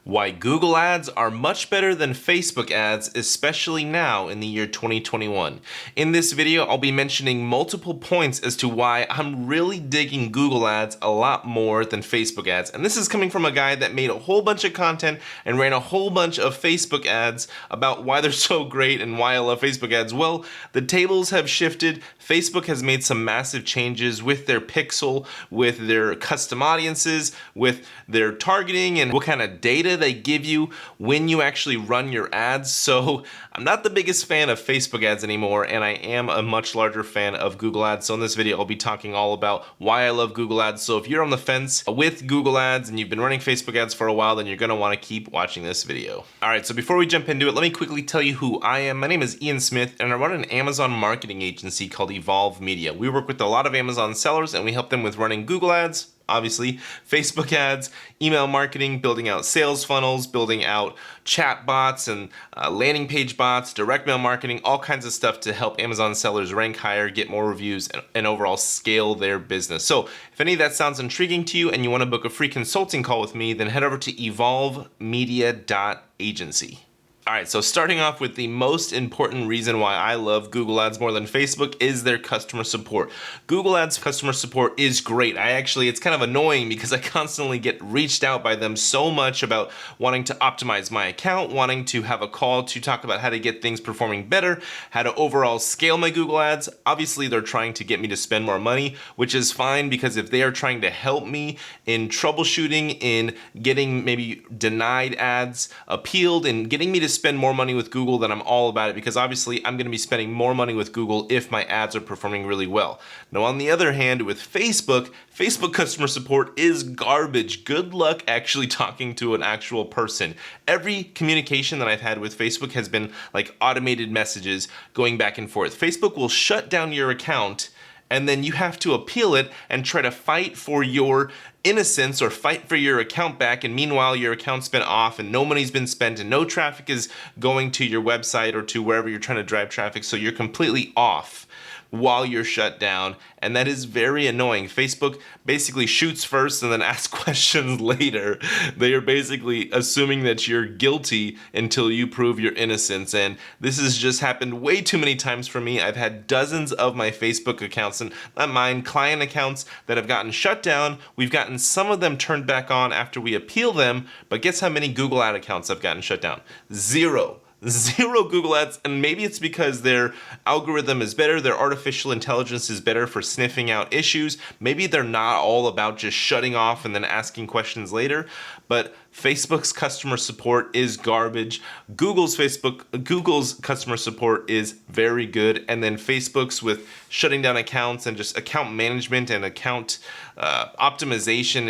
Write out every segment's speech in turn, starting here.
Why Google ads are much better than Facebook ads, especially now in the year 2021. In this video, I'll be mentioning multiple points as to why I'm really digging Google ads a lot more than Facebook ads. And this is coming from a guy that made a whole bunch of content and ran a whole bunch of Facebook ads about why they're so great and why I love Facebook ads. Well, the tables have shifted. Facebook has made some massive changes with their pixel, with their custom audiences, with their targeting, and what kind of data they give you when you actually run your ads. So I'm not the biggest fan of Facebook ads anymore, and I am a much larger fan of Google ads. So in this video, I'll be talking all about why I love Google ads. So if you're on the fence with Google ads and you've been running Facebook ads for a while, then you're gonna wanna keep watching this video. All right, so before we jump into it, let me quickly tell you who I am. My name is Ian Smith, and I run an Amazon marketing agency called Evolve Media. We work with a lot of Amazon sellers, and we help them with running Google ads, obviously, Facebook ads, email marketing, building out sales funnels, building out chat bots and landing page bots, direct mail marketing, all kinds of stuff to help Amazon sellers rank higher, get more reviews, and overall scale their business. So if any of that sounds intriguing to you and you want to book a free consulting call with me, then head over to evolvemedia.agency. All right, so starting off with the most important reason why I love Google Ads more than Facebook is their customer support. Google Ads customer support is great. It's kind of annoying because I constantly get reached out by them so much about wanting to optimize my account, wanting to have a call to talk about how to get things performing better, how to overall scale my Google Ads. Obviously, they're trying to get me to spend more money, which is fine because if they are trying to help me in troubleshooting, in getting maybe denied ads appealed, and getting me to spend more money with Google, then I'm all about it, because obviously I'm going to be spending more money with Google if my ads are performing really well. Now, on the other hand, with Facebook customer support is garbage. Good luck actually talking to an actual person. Every communication that I've had with Facebook has been like automated messages going back and forth. Facebook will shut down your account, and then you have to appeal it and try to fight for your innocence or fight for your account back, and meanwhile your account's been off and no money's been spent and no traffic is going to your website or to wherever you're trying to drive traffic, so you're completely off while you're shut down, and that is very annoying. Facebook basically shoots first and then asks questions later. They are basically assuming that you're guilty until you prove your innocence, and this has just happened way too many times for me. I've had dozens of my Facebook accounts, and not mine, client accounts, that have gotten shut down. We've gotten some of them turned back on after we appeal them, but guess how many Google ad accounts have gotten shut down? Zero Google ads, and maybe it's because their algorithm is better, their artificial intelligence is better for sniffing out issues. Maybe they're not all about just shutting off and then asking questions later, but Facebook's customer support is garbage. Google's customer support is very good, and then Facebook's with shutting down accounts and just account management and account optimization,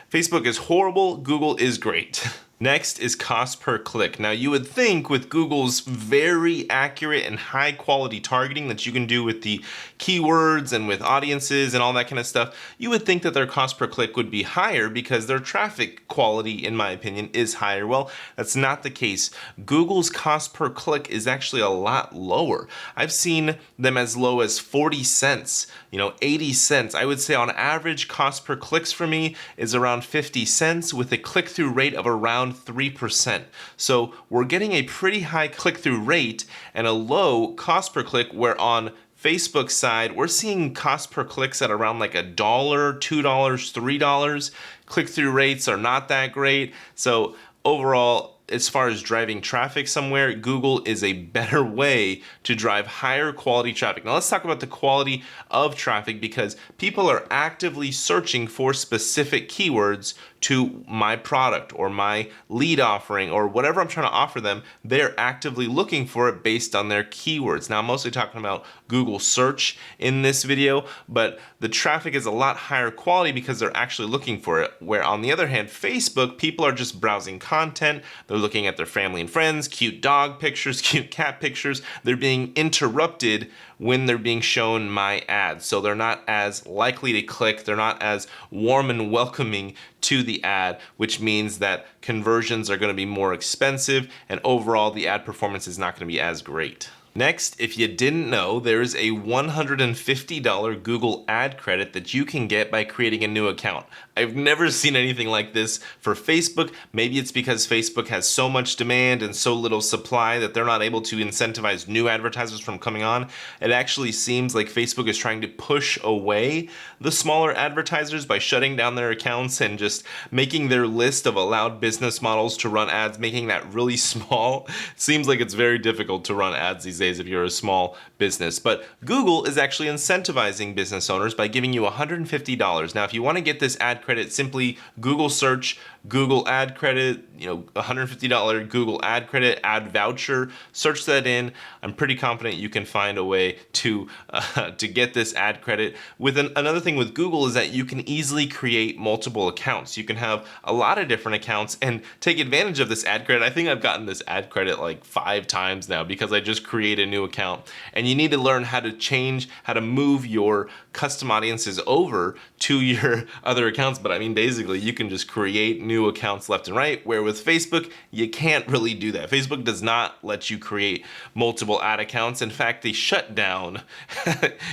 Facebook is horrible, Google is great. Next is cost per click. Now, you would think with Google's very accurate and high quality targeting that you can do with the keywords and with audiences and all that kind of stuff, you would think that their cost per click would be higher because their traffic quality, in my opinion, is higher. Well, that's not the case. Google's cost per click is actually a lot lower. I've seen them as low as 40 cents, 80 cents. I would say on average cost per clicks for me is around 50 cents with a click-through rate of around 3%. So we're getting a pretty high click-through rate and a low cost per click, where on Facebook's side, we're seeing cost per clicks at around like $1, $2, $3. Click-through rates are not that great. So overall, as far as driving traffic somewhere, Google is a better way to drive higher quality traffic. Now let's talk about the quality of traffic, because people are actively searching for specific keywords to my product or my lead offering or whatever I'm trying to offer them. They're actively looking for it based on their keywords. Now I'm mostly talking about Google search in this video, but the traffic is a lot higher quality because they're actually looking for it. Where on the other hand, Facebook, people are just browsing content. They're looking at their family and friends, cute dog pictures, cute cat pictures. They're being interrupted when they're being shown my ads. So they're not as likely to click. They're not as warm and welcoming to the ad, which means that conversions are going to be more expensive, and overall the ad performance is not going to be as great. Next, if you didn't know, there is a $150 Google ad credit that you can get by creating a new account. I've never seen anything like this for Facebook. Maybe it's because Facebook has so much demand and so little supply that they're not able to incentivize new advertisers from coming on. It actually seems like Facebook is trying to push away the smaller advertisers by shutting down their accounts and just making their list of allowed business models to run ads, making that really small. Seems like it's very difficult to run ads these days if you're a small business. But Google is actually incentivizing business owners by giving you $150. Now, if you want to get this ad credit, simply Google search Google ad credit, $150 Google ad credit, ad voucher, search that in. I'm pretty confident you can find a way to get this ad credit. Another thing with Google is that you can easily create multiple accounts. You can have a lot of different accounts and take advantage of this ad credit. I think I've gotten this ad credit like 5 times now because I just create a new account. And you need to learn how to move your custom audiences over to your other accounts. But I mean, basically, you can just create new accounts left and right, where with Facebook, you can't really do that. Facebook does not let you create multiple ad accounts. In fact, they shut down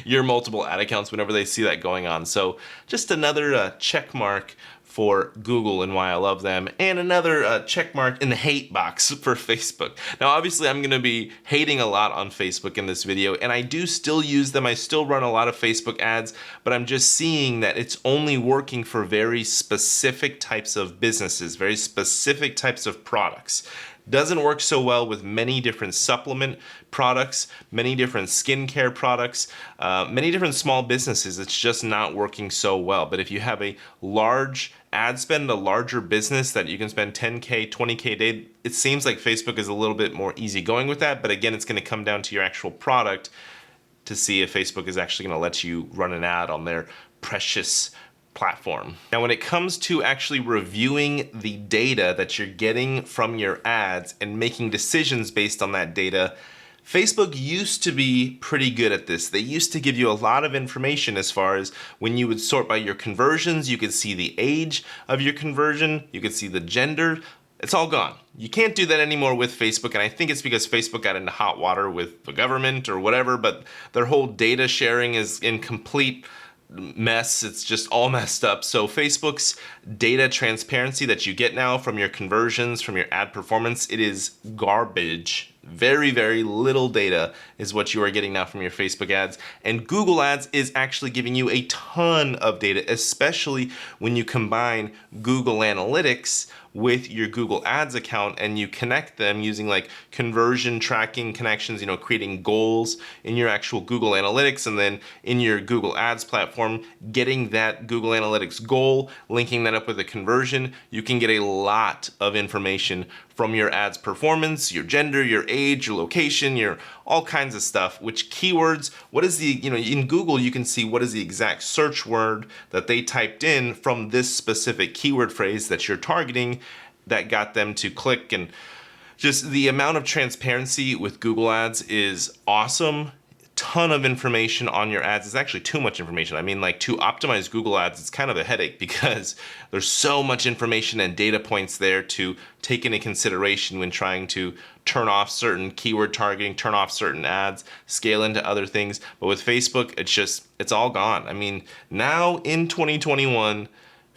your multiple ad accounts whenever they see that going on. So just another check mark for Google and why I love them, and another check mark in the hate box for Facebook. Now, obviously, I'm gonna be hating a lot on Facebook in this video, and I do still use them. I still run a lot of Facebook ads, but I'm just seeing that it's only working for very specific types of businesses, very specific types of products. Doesn't work so well with many different supplement products, many different skincare products, many different small businesses. It's just not working so well. But if you have a large ad spend, a larger business that you can spend 10K, 20K a day, it seems like Facebook is a little bit more easygoing with that. But again, it's going to come down to your actual product to see if Facebook is actually going to let you run an ad on their precious platform. Now, when it comes to actually reviewing the data that you're getting from your ads and making decisions based on that data, Facebook used to be pretty good at this. They used to give you a lot of information as far as when you would sort by your conversions, you could see the age of your conversion, you could see the gender. It's all gone. You can't do that anymore with Facebook, and I think it's because Facebook got into hot water with the government or whatever, but their whole data sharing is in complete mess. It's just all messed up. So Facebook's data transparency that you get now from your conversions, from your ad performance, it is garbage. Very, very little data is what you are getting now from your Facebook ads. And Google Ads is actually giving you a ton of data, especially when you combine Google Analytics with your Google Ads account and you connect them using like conversion tracking connections, creating goals in your actual Google Analytics, and then in your Google Ads platform, getting that Google Analytics goal, linking that up with a conversion. You can get a lot of information from your ads performance, your gender, your age, your location, your all kinds of stuff, which keywords, what is the, in Google, you can see what is the exact search word that they typed in from this specific keyword phrase that you're targeting that got them to click. And just the amount of transparency with Google Ads is awesome. Ton of information on your ads. It's actually too much information. I mean, like, to optimize Google Ads, it's kind of a headache because there's so much information and data points there to take into consideration when trying to turn off certain keyword targeting, turn off certain ads, scale into other things. But with Facebook, it's all gone. I mean, now in 2021,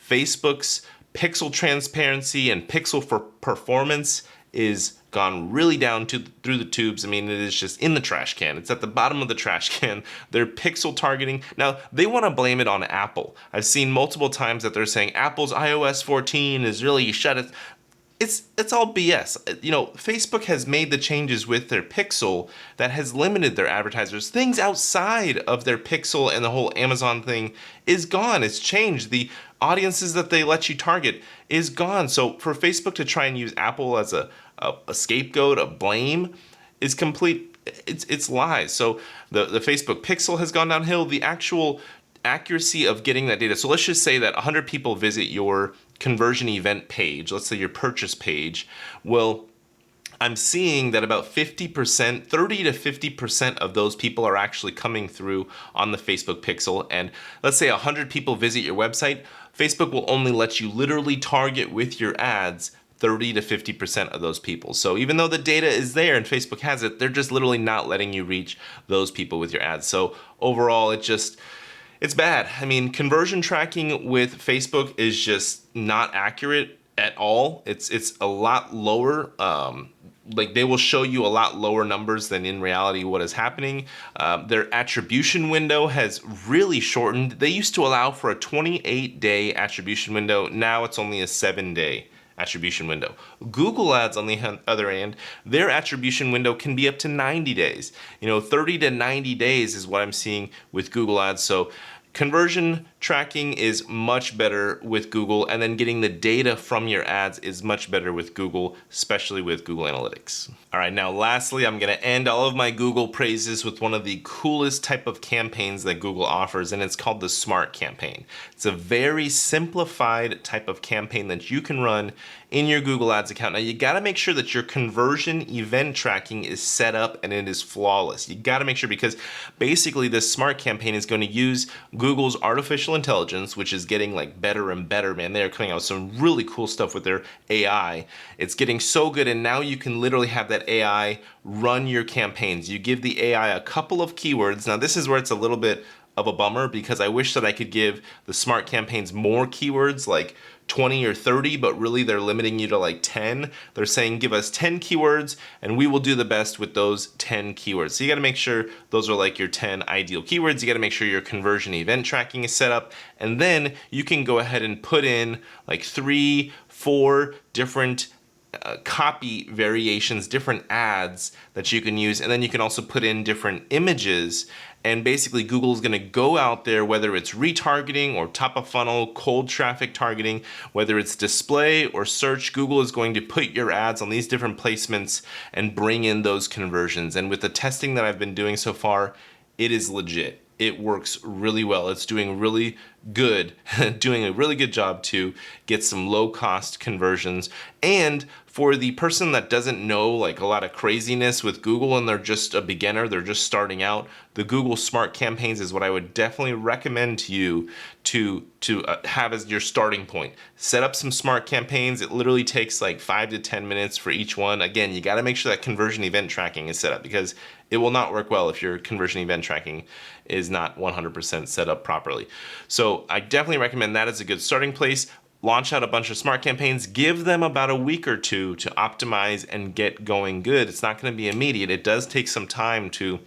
Facebook's pixel transparency and pixel for performance is gone really down through the tubes. I mean, it is just in the trash can. It's at the bottom of the trash can. Their pixel targeting. Now, they want to blame it on Apple. I've seen multiple times that they're saying Apple's iOS 14 is really shut it. It's all BS. Facebook has made the changes with their pixel that has limited their advertisers. Things outside of their pixel and the whole Amazon thing is gone. It's changed. The audiences that they let you target is gone. So for Facebook to try and use Apple as a scapegoat, a blame, is complete. It's lies. So the Facebook pixel has gone downhill. The actual accuracy of getting that data. So let's just say that 100 people visit your conversion event page, let's say your purchase page. Well, I'm seeing that about 50%, 30 to 50% of those people are actually coming through on the Facebook pixel. And let's say 100 people visit your website, Facebook will only let you literally target with your ads 30 to 50% of those people. So even though the data is there and Facebook has it, they're just literally not letting you reach those people with your ads. So overall, It's bad. I mean, conversion tracking with Facebook is just not accurate at all. It's a lot lower. Like they will show you a lot lower numbers than in reality what is happening. Their attribution window has really shortened. They used to allow for a 28-day attribution window. Now it's only a 7-day attribution window. Google Ads, on the other hand, their attribution window can be up to 90 days. 30 to 90 days is what I'm seeing with Google Ads. So conversion tracking is much better with Google, and then getting the data from your ads is much better with Google, especially with Google Analytics. All right, now lastly, I'm gonna end all of my Google praises with one of the coolest type of campaigns that Google offers, and it's called the Smart Campaign. It's a very simplified type of campaign that you can run in your Google Ads account. Now you gotta make sure that your conversion event tracking is set up and it is flawless. You gotta make sure, because basically this Smart Campaign is gonna use Google's artificial intelligence, which is getting like better and better, man. They're coming out with some really cool stuff with their AI. It's getting so good, and now you can literally have that AI run your campaigns. You give the AI a couple of keywords. Now this is where it's a little bit of a bummer, because I wish that I could give the Smart Campaigns more keywords, like 20 or 30, but really they're limiting you to like 10. They're saying give us 10 keywords and we will do the best with those 10 keywords. So you gotta make sure those are like your 10 ideal keywords. You gotta make sure your conversion event tracking is set up, and then you can go ahead and put in like 3, 4 different copy variations, different ads that you can use, and then you can also put in different images. And basically Google's gonna go out there, whether it's retargeting or top of funnel, cold traffic targeting, whether it's display or search, Google is going to put your ads on these different placements and bring in those conversions. And with the testing that I've been doing so far, it is legit. It works really well. It's doing really good, doing a really good job to get some low cost conversions. And for the person that doesn't know like a lot of craziness with Google and they're just a beginner, they're just starting out, the Google Smart Campaigns is what I would definitely recommend to you to have as your starting point. Set up some Smart Campaigns. It literally takes like 5 to 10 minutes for each one. Again, you gotta make sure that conversion event tracking is set up, because it will not work well if your conversion event tracking is not 100% set up properly. So I definitely recommend that as a good starting place. Launch out a bunch of Smart Campaigns, give them about a week or two to optimize and get going good. It's not gonna be immediate. It does take some time to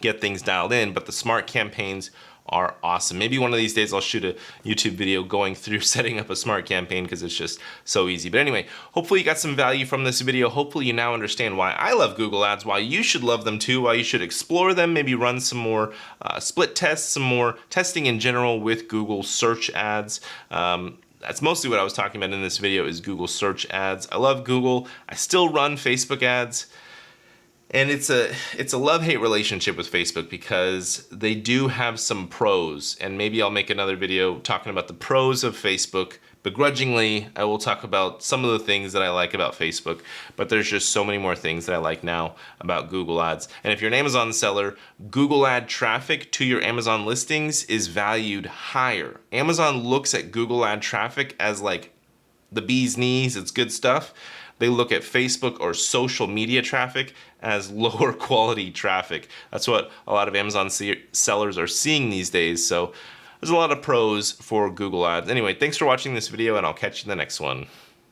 get things dialed in, but the Smart Campaigns are awesome. Maybe one of these days I'll shoot a YouTube video going through setting up a Smart Campaign, because it's just so easy. But anyway, hopefully you got some value from this video. Hopefully you now understand why I love Google Ads, why you should love them too, why you should explore them, maybe run some more split tests, some more testing in general with Google search ads. That's mostly what I was talking about in this video, is Google search ads. I love Google. I still run Facebook ads. And it's a love-hate relationship with Facebook, because they do have some pros, and maybe I'll make another video talking about the pros of Facebook. Begrudgingly, I will talk about some of the things that I like about Facebook, but there's just so many more things that I like now about Google Ads. And if you're an Amazon seller, Google ad traffic to your Amazon listings is valued higher. Amazon looks at Google ad traffic as like the bee's knees, it's good stuff. They look at Facebook or social media traffic as lower quality traffic. That's what a lot of Amazon sellers are seeing these days. So there's a lot of pros for Google Ads. Anyway, thanks for watching this video, and I'll catch you in the next one.